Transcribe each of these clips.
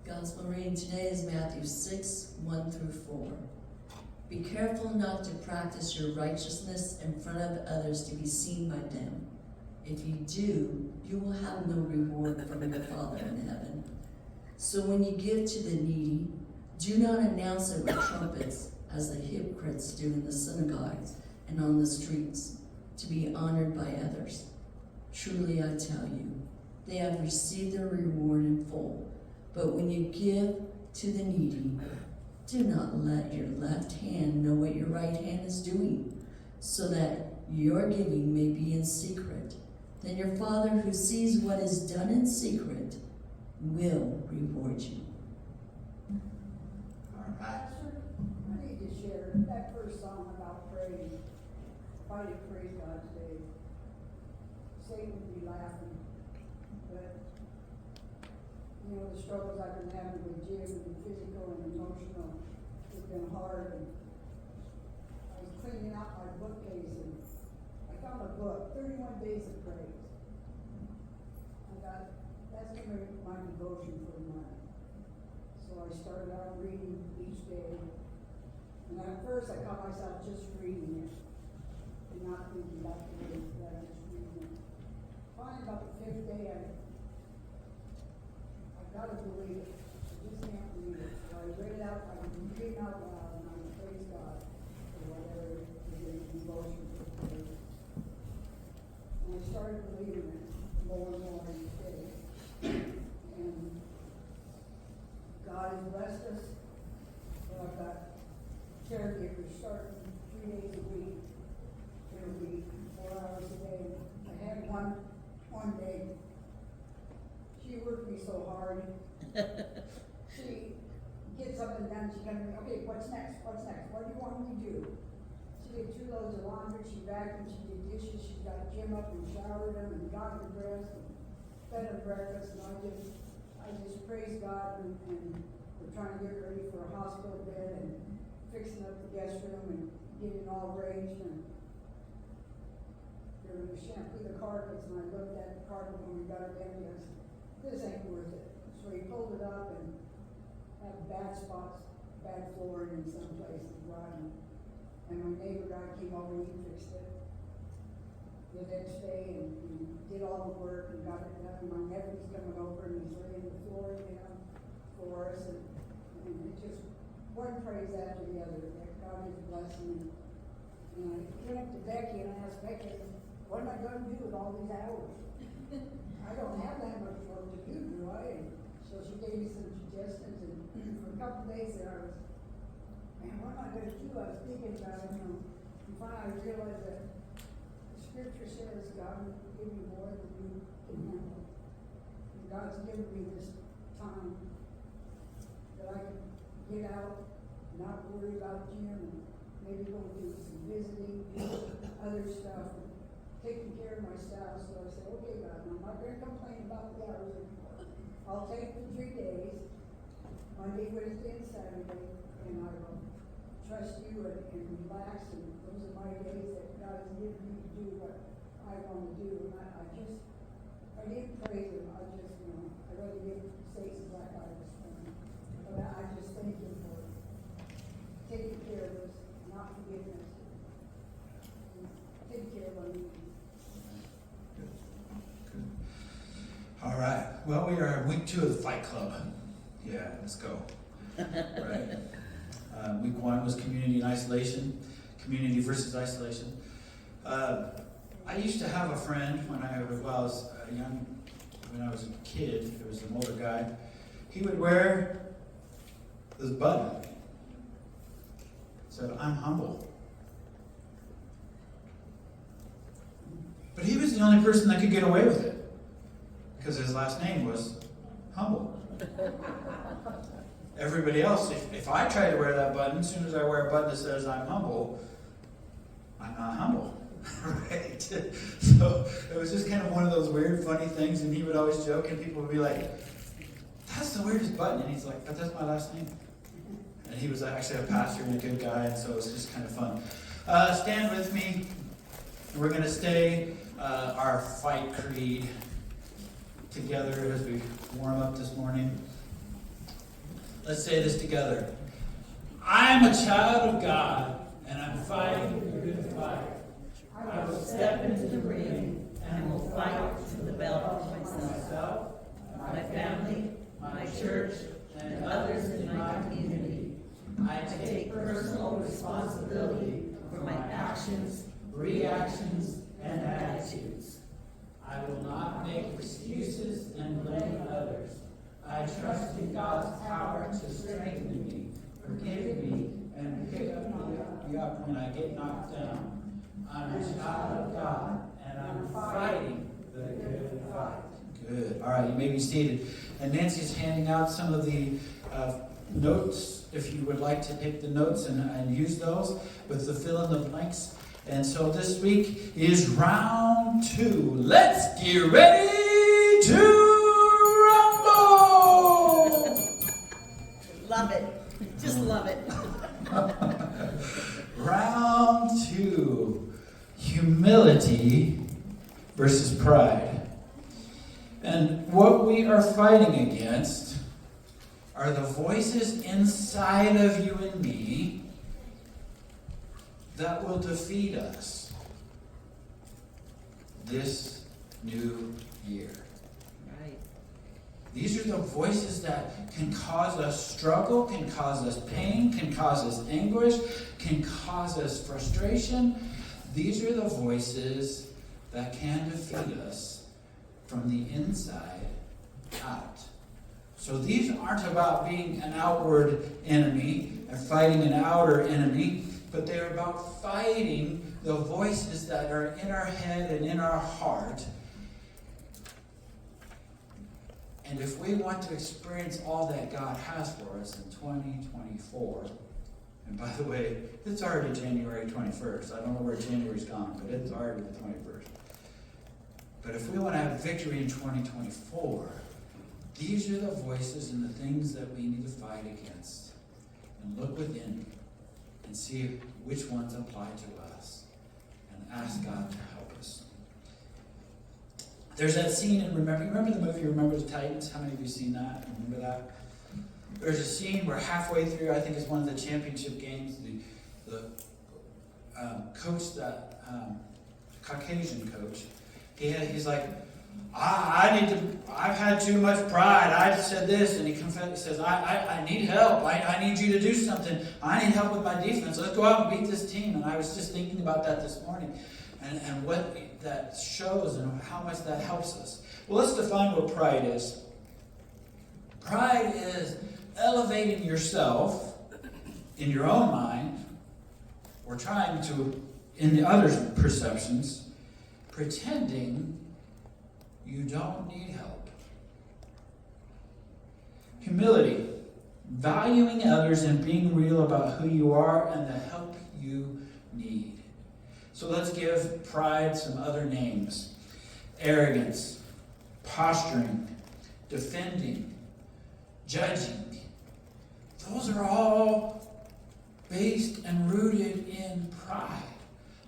Gospel reading today is Matthew 6, 1 through 4. Be careful not to practice your righteousness in front of others to be seen by them. If you do, you will have no reward from your Father in heaven. So when you give to the needy, do not announce it with trumpets, as the hypocrites do in the synagogues and on the streets, to be honored by others. Truly I tell you, they have received their reward in full. But when you give to the needy, do not let your left hand know what your right hand is doing, so that your giving may be in secret. Then your Father who sees what is done in secret will reward you. Pastor, I need to share that first song about praise. If I did praise God today, Satan would be laughing. But, you know, the struggles I've been having with Jim, and physical and emotional, has been hard. And I was cleaning out my bookcase and I found a book, 31 Days of Praise. I thought, that's going to be my devotion for the month. So I started out reading each day. And at first I caught myself just reading it and not thinking about the words, but I was just reading it. Finally, about the 5th day, I've got to believe it. I just can't believe it. So I read it out, I was reading out loud, and I praise God for whatever is in devotion for praise. And I started believing it more and more each day. And God has blessed us. So I've got caregivers starting 3 days a week. It'll be 4 hours a day. I had one day. She worked me so hard. She gets up and down. She comes to me, okay, what's next? What's next? What do you want me to do? She did 2 loads of laundry. She vacuumed. She did dishes. She got Jim up and showered him and got him dressed and fed him breakfast. And I just praise God, and we're trying to get ready for a hospital bed and fixing up the guest room and getting it all arranged. And we were going to shampoo the carpets, and I looked at the carpet when we got it in, and I said, this ain't worth it. So he pulled it up and had bad spots, bad flooring in some places, rotten. And my neighbor guy came over and he fixed it the next day, and he did all the work and got it done. My nephew's coming over and he's laying the floor down for us, and it just one praise after the other that God is blessing. And I went up to Becky and I asked Becky, what am I going to do with all these hours? I don't have that much work to do I? And so she gave me some suggestions, and for a couple of days there I was, man, what am I going to do? I was thinking about it, and finally I realized that the scripture says God will give you more than you can handle. And God's given me this time that I can get out, not worry about Jim, and maybe go do some visiting, other stuff, and taking care of myself. So I said, okay, God, I'm not going to complain about the hours anymore. I'll take the 3 days, Monday, Wednesday, and Saturday, and I will trust you and relax. And those are my days that God has given me to do what I want to do. And I didn't praise him. I rather give Satan a black eye this morning. But I just thank him for taking care of us, not forgiving us, and taking care of our needs. All right. Well, we are week 2 of the Fight Club. Yeah, let's go. Right. Week 1 was community and isolation, community versus isolation. I used to have a friend when I was young, when I was a kid. There was an older guy. He would wear this button. It said, "I'm humble." But he was the only person that could get away with it, because his last name was Humble. Everybody else, if I try to wear that button, as soon as I wear a button that says I'm humble, I'm not humble. Right? So it was just kind of one of those weird, funny things, and he would always joke, and people would be like, that's the weirdest button. And he's like, but that's my last name. And he was actually a pastor and a good guy, and so it was just kind of fun. Stand with me. We're going to stay our fight creed together as we warm up this morning. Let's say this together. I'm a child of God, and I'm fighting the good fight. I will step into the ring and will fight to the belt for myself, my family, my church, and others in my community. I take personal responsibility for my actions, reactions, and attitudes. I will not make excuses and blame others. I trust in God's power to strengthen me, forgive me, and pick me up when I get knocked down. I'm a child of God, and I'm fighting the good fight. Good. All right, you may be seated. And Nancy's handing out some of the notes, if you would like to take the notes and use those with the fill in the blanks. And so this week is round 2. Let's get ready to rumble! Love it. Just love it. Round 2. Humility versus pride. And what we are fighting against are the voices inside of you and me that will defeat us this new year. Right. These are the voices that can cause us struggle, can cause us pain, can cause us anguish, can cause us frustration. These are the voices that can defeat us from the inside out. So these aren't about being an outward enemy and fighting an outer enemy, but they're about fighting the voices that are in our head and in our heart. And if we want to experience all that God has for us in 2024, and by the way, it's already January 21st. I don't know where January's gone, but it's already the 21st. But if we want to have victory in 2024, these are the voices and the things that we need to fight against. And look within and see which ones apply to us. And ask God to help us. There's that scene in remember the movie Remember the Titans? How many of you seen that? Remember that? There's a scene where halfway through, I think it's one of the championship games, the coach, that Caucasian coach, he's like, I've had too much pride. I said this, and he says, I need help. I need you to do something. I need help with my defense. Let's go out and beat this team. And I was just thinking about that this morning, and what that shows and how much that helps us. Well, let's define what pride is. Pride is elevating yourself in your own mind, or trying to, in the other's perceptions, pretending you don't need help. Humility, valuing others and being real about who you are and the help you need. So let's give pride some other names. Arrogance, posturing, defending, judging. Those are all based and rooted in pride.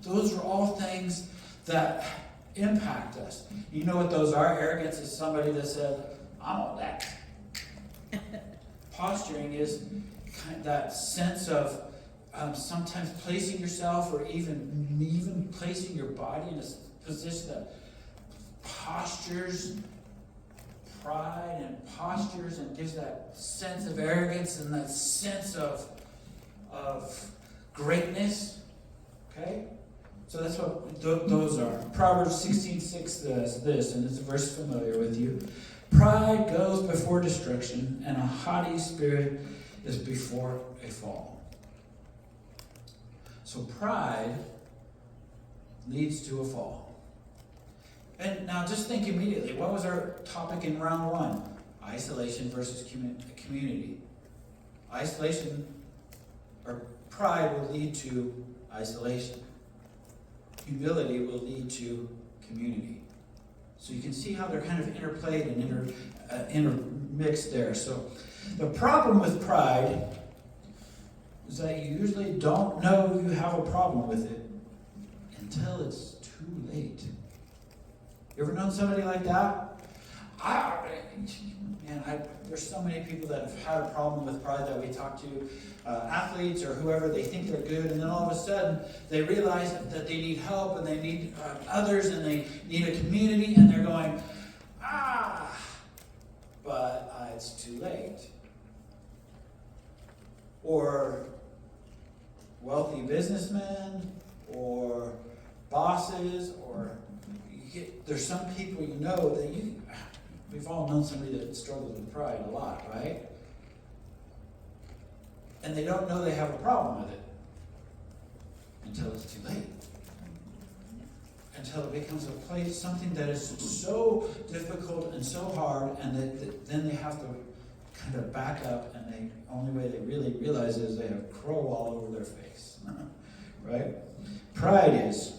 Those are all things that impact us. You know what those are? Arrogance is somebody that said, I'm all that. Posturing is kind of that sense of sometimes placing yourself, or even placing your body in a position that postures pride and postures and gives that sense of arrogance and that sense of greatness. Okay? So that's what those are. Proverbs 16:6 says this, and it's a verse familiar with you. Pride goes before destruction, and a haughty spirit is before a fall. So pride leads to a fall. And now just think immediately, what was our topic in round 1? Isolation versus community. Isolation, or pride, will lead to isolation. Humility will lead to community. So you can see how they're kind of interplayed and intermixed there. So the problem with pride is that you usually don't know you have a problem with it until it's too late. You ever known somebody like that? there's so many people that have had a problem with pride that we talk to, athletes or whoever, they think they're good, and then all of a sudden they realize that they need help and they need others and they need a community, and they're going, but it's too late. Or wealthy businessmen, or bosses, or there's some people that we've all known somebody that struggles with pride a lot, right? And they don't know they have a problem with it until it's too late. Until it becomes a place, something that is so difficult and so hard, and then they have to kind of back up, and the only way they really realize it is they have crow all over their face. Right? Pride is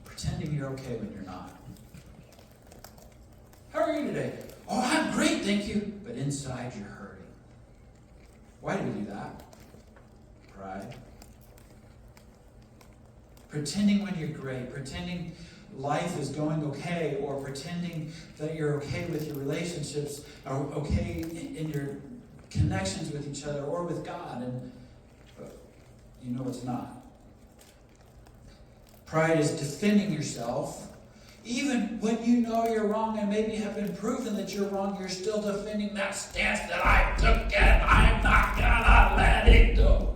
pretending you're okay when you're not. How are you today? Oh, I'm great, thank you. But inside you're hurting. Why do we do that? Pride. Pretending when you're great, pretending life is going okay, or pretending that you're okay with your relationships, or okay in your connections with each other or with God, but you know it's not. Pride is defending yourself. Even when you know you're wrong and maybe have been proven that you're wrong, you're still defending that stance that I took, and I'm not gonna let it go.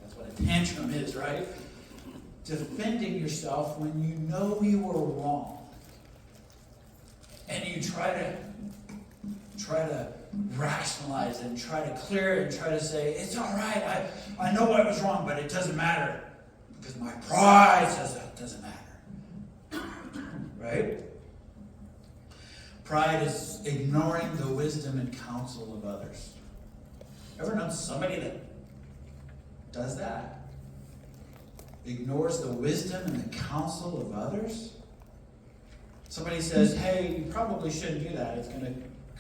That's what a tantrum is, right? Defending yourself when you know you were wrong. And you try to rationalize and try to clear it and try to say, it's all right, I know I was wrong, but it doesn't matter. Because my pride says that it doesn't matter. Right? Pride is ignoring the wisdom and counsel of others. Ever known somebody that does that? Ignores the wisdom and the counsel of others? Somebody says, hey, you probably shouldn't do that. It's going to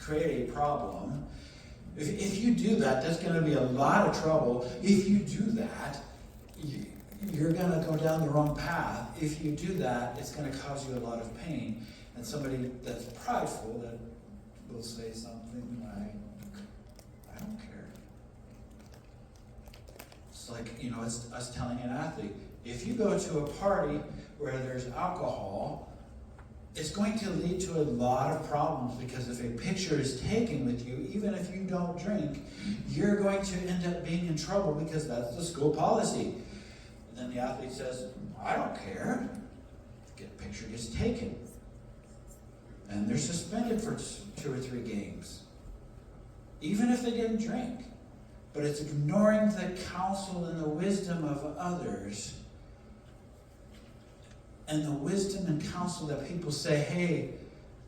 create a problem. If you do that, there's going to be a lot of trouble. If you do that, you're going to go down the wrong path. If you do that, it's going to cause you a lot of pain. And somebody that's prideful that will say something like, I don't care. It's like, it's us telling an athlete, if you go to a party where there's alcohol, it's going to lead to a lot of problems, because if a picture is taken with you, even if you don't drink, you're going to end up being in trouble, because that's the school policy. And then the athlete says, I don't care. The picture gets taken. And they're suspended for 2 or 3 games. Even if they didn't drink. But it's ignoring the counsel and the wisdom of others. And the wisdom and counsel that people say, hey,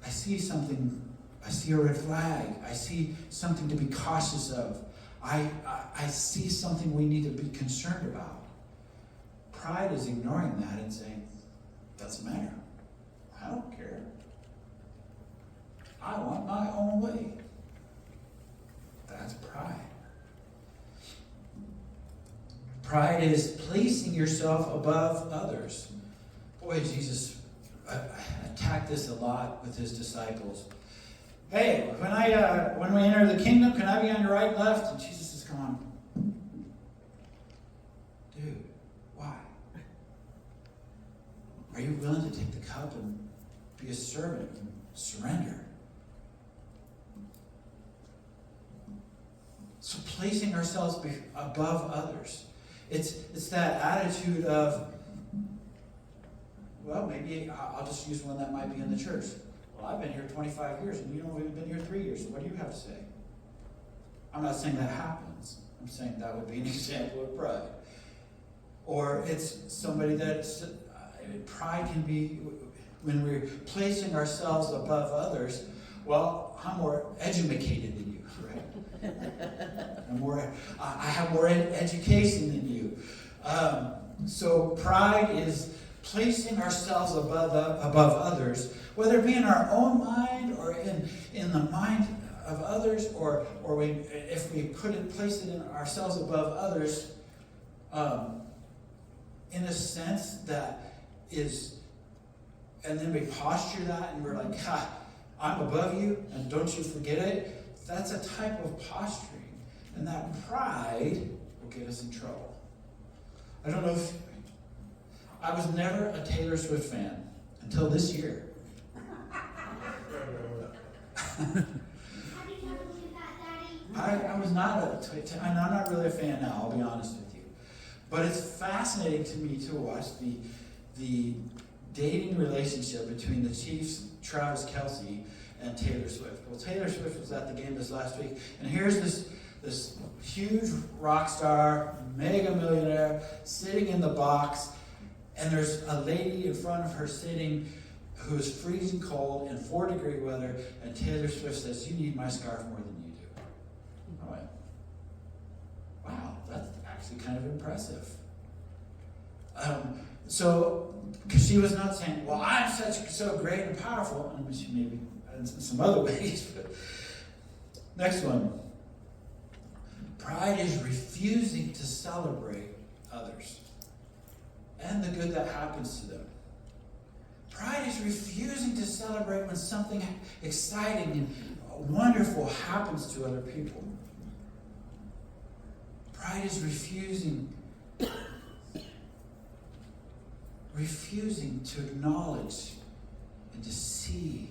I see something, I see a red flag, I see something to be cautious of, I see something we need to be concerned about. Pride is ignoring that and saying, doesn't matter. I don't care. I want my own way. That's pride. Pride is placing yourself above others. Boy, Jesus attacked this a lot with his disciples. Hey, when we enter the kingdom, can I be on your right and left? And Jesus is going, dude, why? Are you willing to take the cup and be a servant and surrender? So placing ourselves above others. It's that attitude of, well, maybe I'll just use one that might be in the church. Well, I've been here 25 years and you've only been here 3 years, so what do you have to say? I'm not saying that happens. I'm saying that would be an example of pride. Or it's somebody that's, pride can be when we're placing ourselves above others. Well, I'm more educated than you, right? I have more education than you. So pride is placing ourselves above others, whether it be in our own mind or in the mind of others, or if we place it in ourselves above others, in a sense that is, and then we posture that and we're like, I'm above you, and don't you forget it. That's a type of posturing, and that pride will get us in trouble. I don't know if I was never a Taylor Swift fan until this year. I was not I'm not really a fan now, I'll be honest with you. But it's fascinating to me to watch the dating relationship between the Chiefs' Travis Kelce and Taylor Swift. Well, Taylor Swift was at the game this last week, and here's this huge rock star, mega millionaire, sitting in the box, and there's a lady in front of her sitting who is freezing cold in 4-degree weather, and Taylor Swift says, "You need my scarf more than you do." I went, wow, that's actually kind of impressive. So, because she was not saying, well, I'm so great and powerful, and she maybe in some other ways. But next one. Pride is refusing to celebrate others and the good that happens to them. Pride is refusing to celebrate when something exciting and wonderful happens to other people. Pride is refusing to acknowledge and to see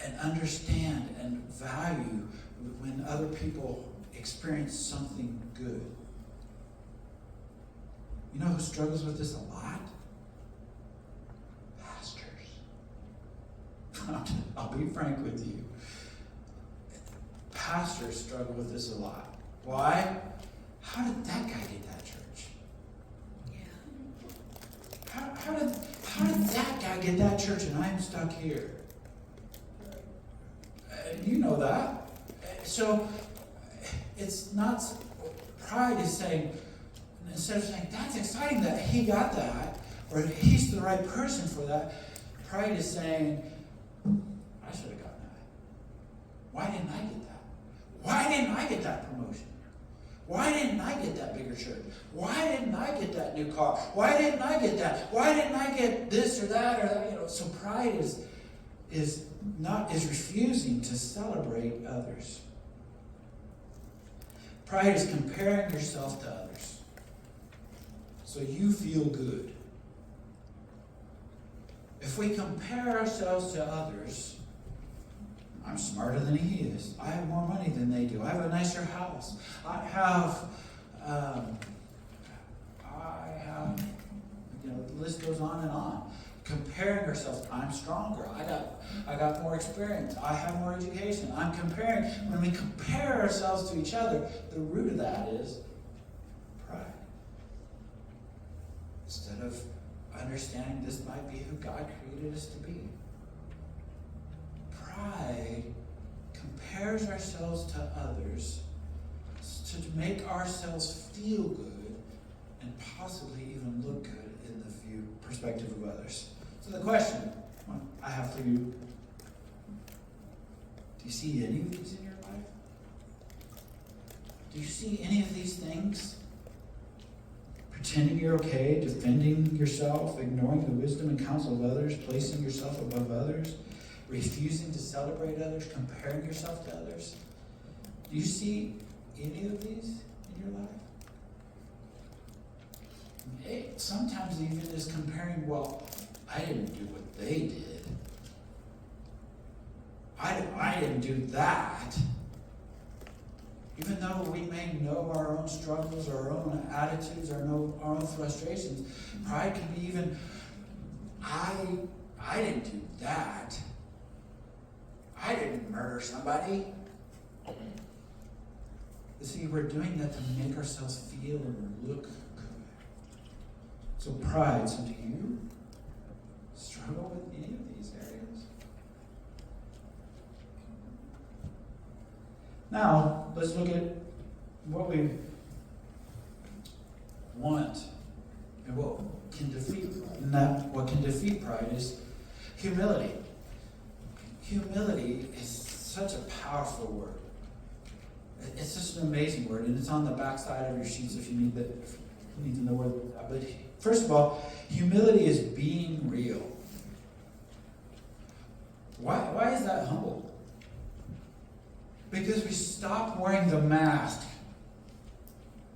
and understand and value when other people experience something good. You know who struggles with this a lot? Pastors. I'll be frank with you. Pastors struggle with this a lot. Why? How did that guy get that church? How did that guy get that church and I'm stuck here? You know that. So it's not, pride is saying, instead of saying, that's exciting that he got that, or he's the right person for that, pride is saying, I should have gotten that. Why didn't I get that? Why didn't I get that promotion? Why didn't I get that bigger church? Why didn't I get that new car? Why didn't I get that? Why didn't I get this or that or that? So pride is refusing to celebrate others. Pride is comparing yourself to others so you feel good. If we compare ourselves to others, I'm smarter than he is. I have more money than they do. I have a nicer house. I have, the list goes on and on. Comparing ourselves, I'm stronger. I got more experience. I have more education. I'm comparing. When we compare ourselves to each other, the root of that is pride. Instead of understanding this might be who God created us to be. Pride compares ourselves to others to make ourselves feel good and possibly even look good in the perspective of others. So the question I have for you, do you see any of these in your life? Do you see any of these things? Pretending you're okay, defending yourself, ignoring the wisdom and counsel of others, placing yourself above others, refusing to celebrate others, comparing yourself to others. Do you see any of these in your life? Sometimes even is comparing, well, I didn't do what they did. I didn't do that. Even though we may know our own struggles, our own attitudes, our own frustrations, pride can be even, I didn't do that. I didn't murder somebody. You see, we're doing that to make ourselves feel and look good. So pride, so do you struggle with any of these areas? Now, let's look at what we want and what can defeat pride is humility. Humility is such a powerful word. It's just an amazing word, and it's on the back side of your sheets if you need to know where. But first of all, humility is being real. Why is that humble? Because we stop wearing the mask.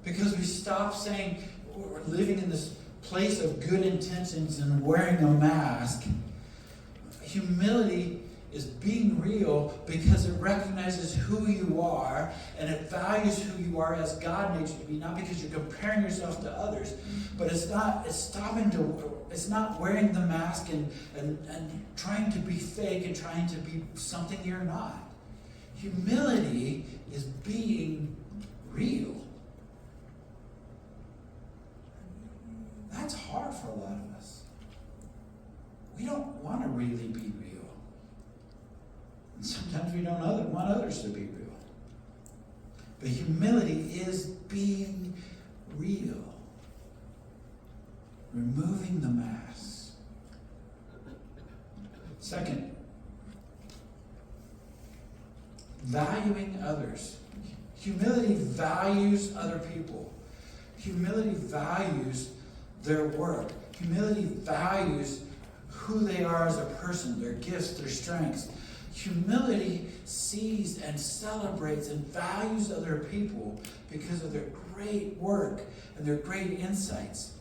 Because we stop saying we're living in this place of good intentions and wearing a mask. Humility is being real because it recognizes who you are and it values who you are as God made you to be, not because you're comparing yourself to others, but it's not wearing the mask and trying to be fake and trying to be something you're not. Humility is being real. That's hard for a lot of us. We don't want to really be real. And sometimes we don't want others to be real. But humility is being real. Removing the mask. Second, valuing others. Humility values other people. Humility values their work. Humility values who they are as a person, their gifts, their strengths. Humility sees and celebrates and values other people because of their great work and their great insights.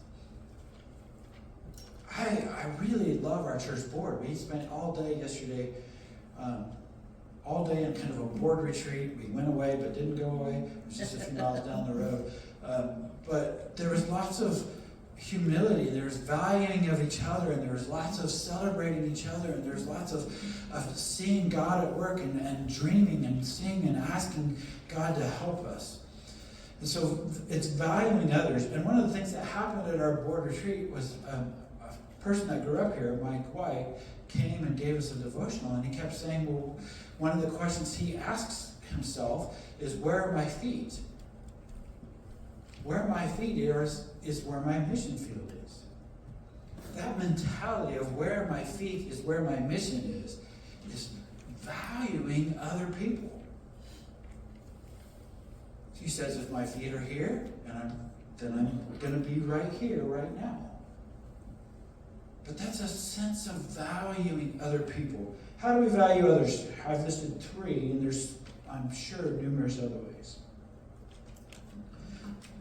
I really love our church board. We spent all day yesterday, all day in kind of a board retreat. We went away but didn't go away. It was just a few miles down the road. But there was lots of humility, there was valuing of each other, and there was lots of celebrating each other, and there's lots of seeing God at work and dreaming and seeing and asking God to help us. And so it's valuing others. And one of the things that happened at our board retreat was a person that grew up here, Mike White, came and gave us a devotional, and he kept saying, well, one of the questions he asks himself is, where are my feet? Where my feet is where my mission field is. That mentality of where my feet is where my mission is valuing other people. He says, if my feet are here, then I'm going to be right here, right now. But that's a sense of valuing other people. How do we value others? I've listed 3, and there's, I'm sure, numerous other ways.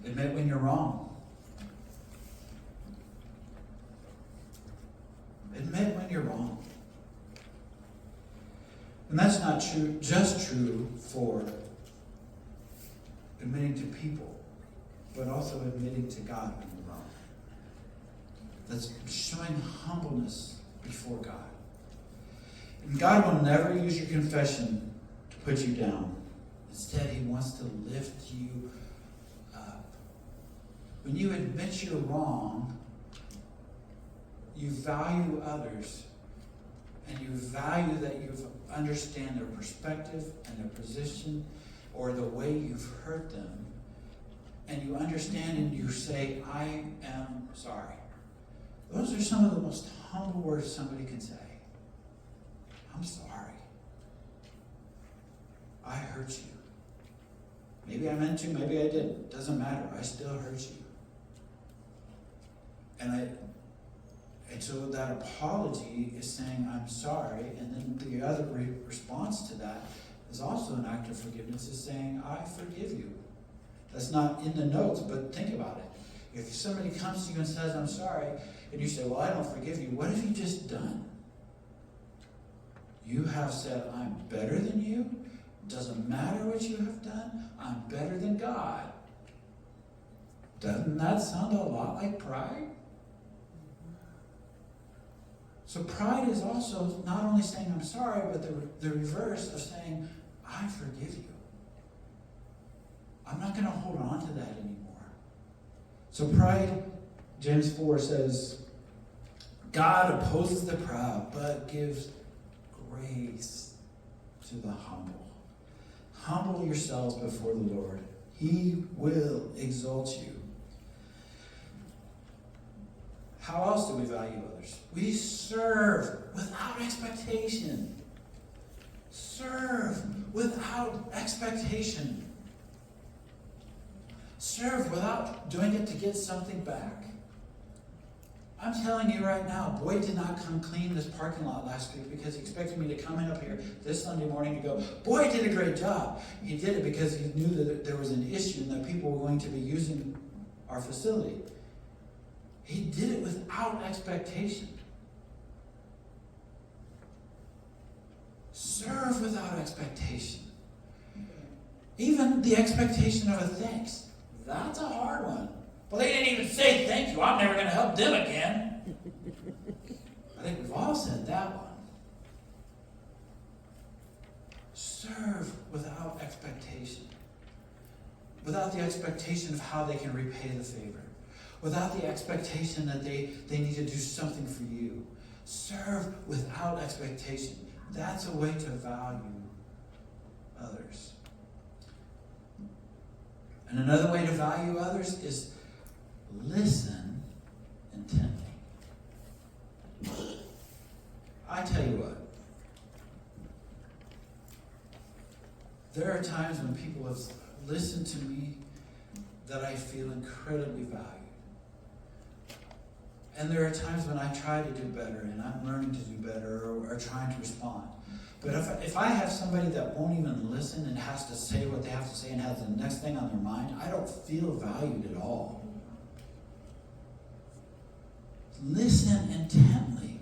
Admit when you're wrong. Admit when you're wrong. And that's not just true for admitting to people, but also admitting to God when you're wrong. That's showing humbleness before God. And God will never use your confession to put you down. Instead, He wants to lift you up. When you admit you're wrong, you value others, and you value that you understand their perspective and their position, or the way you've hurt them, and you understand and you say, I am sorry. Those are some of the most humble words somebody can say. I'm sorry. I hurt you. Maybe I meant to, maybe I didn't. Doesn't matter. I still hurt you. And so that apology is saying, I'm sorry, and then the other response to that is also an act of forgiveness, is saying, I forgive you. That's not in the notes, but think about it. If somebody comes to you and says, I'm sorry, and you say, well, I don't forgive you, what have you just done? You have said, I'm better than you. Doesn't matter what you have done. I'm better than God. Doesn't that sound a lot like pride? So pride is also not only saying I'm sorry, but the reverse of saying, I forgive you. I'm not going to hold on to that anymore. So pride, James 4 says, God opposes the proud, but gives grace to the humble. Humble yourselves before the Lord. He will exalt you. How else do we value others? We serve without expectation. Serve without expectation. Serve without doing it to get something back. I'm telling you right now, Boyd did not come clean this parking lot last week because he expected me to come in up here this Sunday morning and go, Boyd did a great job. He did it because he knew that there was an issue and that people were going to be using our facility. He did it without expectation. Serve without expectation. Even the expectation of a thanks. That's a hard one. Well, they didn't even say thank you. I'm never going to help them again. I think we've all said that one. Serve without expectation. Without the expectation of how they can repay the favor. Without the expectation that they need to do something for you. Serve without expectation. That's a way to value others. And another way to value others is listen intently. I tell you what, there are times when people have listened to me that I feel incredibly valued. And there are times when I try to do better and I'm learning to do better or trying to respond. But if I have somebody that won't even listen and has to say what they have to say and has the next thing on their mind, I don't feel valued at all. Listen intently.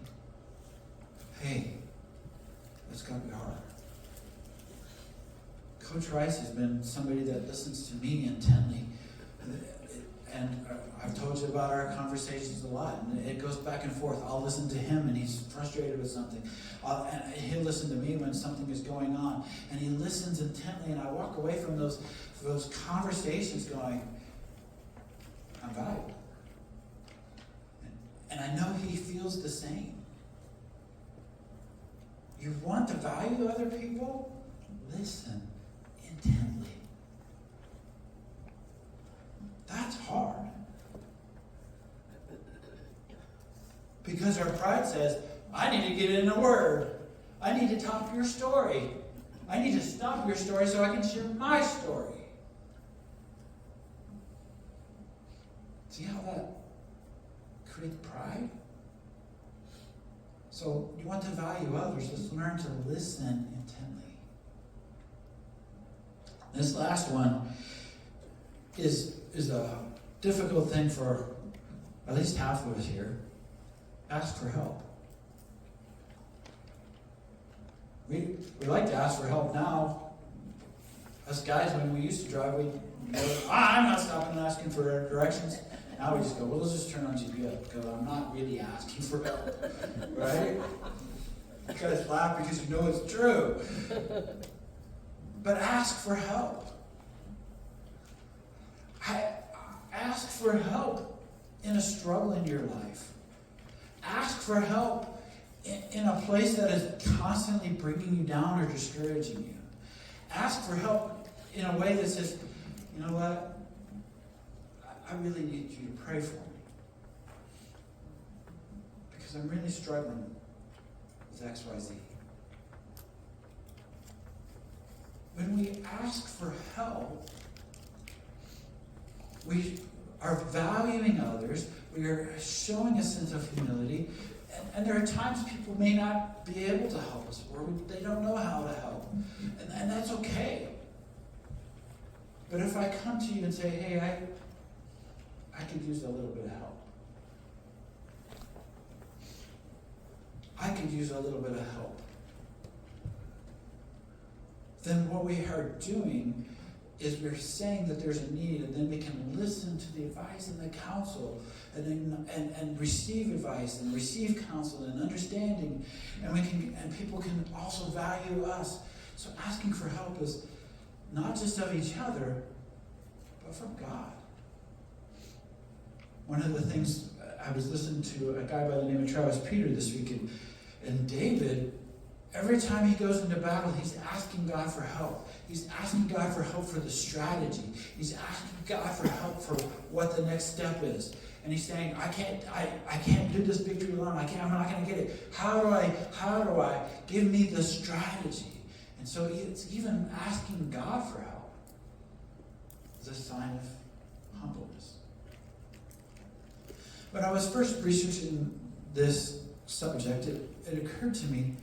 Hey, that's got to be hard. Coach Rice has been somebody that listens to me intently. And I've told you about our conversations a lot, and it goes back and forth. I'll listen to him, and he's frustrated with something. And he'll listen to me when something is going on. And he listens intently, and I walk away from those conversations going, I'm valued. And I know he feels the same. You want to value other people? Listen intently. That's hard. Because our pride says, I need to get in a word. I need to top your story. I need to stop your story so I can share my story. See how that creates pride? So you want to value others. Let's learn to listen intently. This last one is a difficult thing for at least half of us here. Ask for help. We like to ask for help now. Us guys, when we used to drive, we'd go, I'm not stopping and asking for directions. Now we just go, well, let's just turn on GPS because I'm not really asking for help. Right? You guys laugh because you know it's true. But ask for help. Ask for help in a struggle in your life. Ask for help in a place that is constantly bringing you down or discouraging you. Ask for help in a way that says, you know what? I really need you to pray for me. Because I'm really struggling with XYZ. When we ask for help, we are valuing others, we are showing a sense of humility, and there are times people may not be able to help us, or they don't know how to help, and that's okay. But if I come to you and say, hey, I could use a little bit of help. I could use a little bit of help. Then what we are doing is we're saying that there's a need, and then we can listen to the advice and the counsel, and receive advice and receive counsel and understanding, and people can also value us. So asking for help is not just of each other, but from God. One of the things, I was listening to a guy by the name of Travis Peter this week, and David, every time he goes into battle, he's asking God for help. He's asking God for help for the strategy. He's asking God for help for what the next step is. And he's saying, I can't do this victory alone. I'm not going to get it. How do I? Give me the strategy. And so it's even asking God for help is a sign of humbleness. When I was first researching this subject, it occurred to me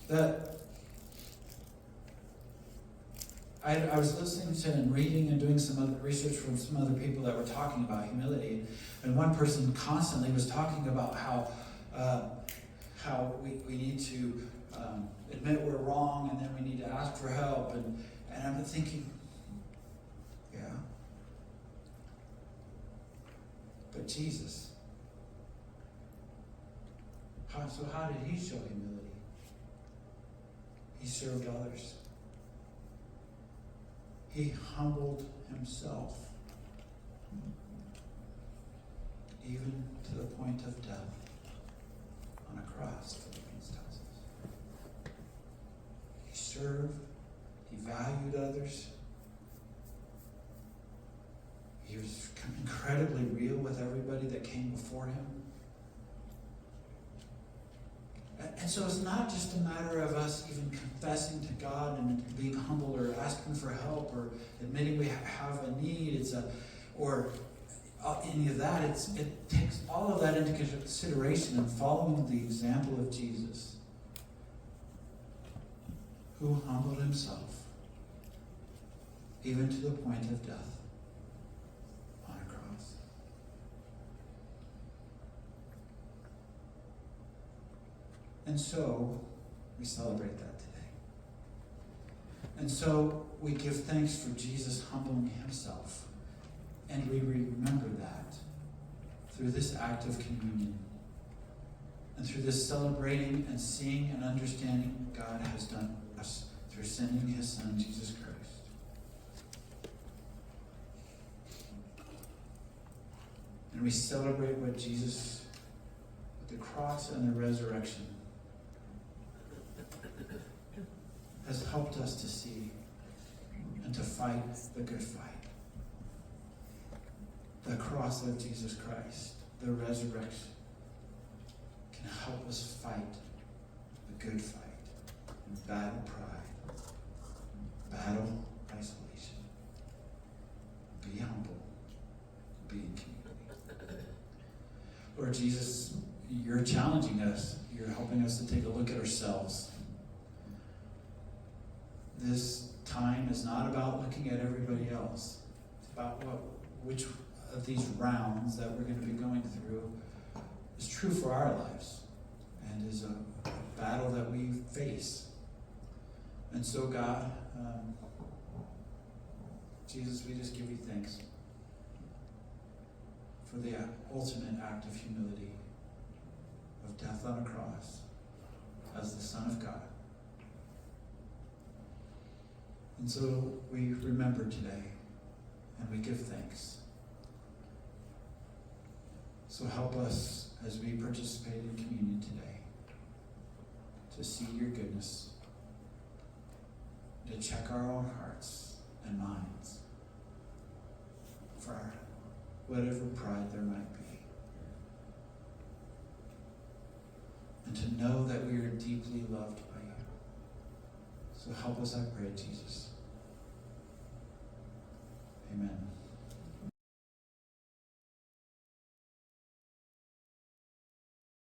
that I was listening to and reading and doing some other research from some other people that were talking about humility, and one person constantly was talking about how we need to admit we're wrong, and then we need to ask for help, and I'm thinking, yeah, but Jesus, so how did he show humility? He served others. He humbled himself, even to the point of death on a cross, Philippians tells us. He served, he valued others. He was incredibly real with everybody that came before him. And so it's not just a matter of us even confessing to God and being humble or asking for help or admitting we have a need. Or any of that. It takes all of that into consideration and following the example of Jesus, who humbled himself even to the point of death on a cross. And so we celebrate that today. And so we give thanks for Jesus humbling himself. And we remember that through this act of communion. And through this celebrating and seeing and understanding God has done for us through sending his Son, Jesus Christ. And we celebrate what Jesus, with the cross and the resurrection, has helped us to see and to fight the good fight. The cross of Jesus Christ, the resurrection, can help us fight the good fight and battle pride, battle isolation, be humble, be in community. Lord Jesus, you're challenging us. You're helping us to take a look at ourselves. This time is not about looking at everybody else. It's about which of these rounds that we're going to be going through is true for our lives and is a battle that we face. And so, God, Jesus, we just give you thanks for the ultimate act of humility, of death on a cross as the Son of God. And so we remember today and we give thanks. So help us as we participate in communion today to see your goodness, to check our own hearts and minds for whatever pride there might be, and to know that we are deeply loved by you. So help us, I pray, Jesus. Amen.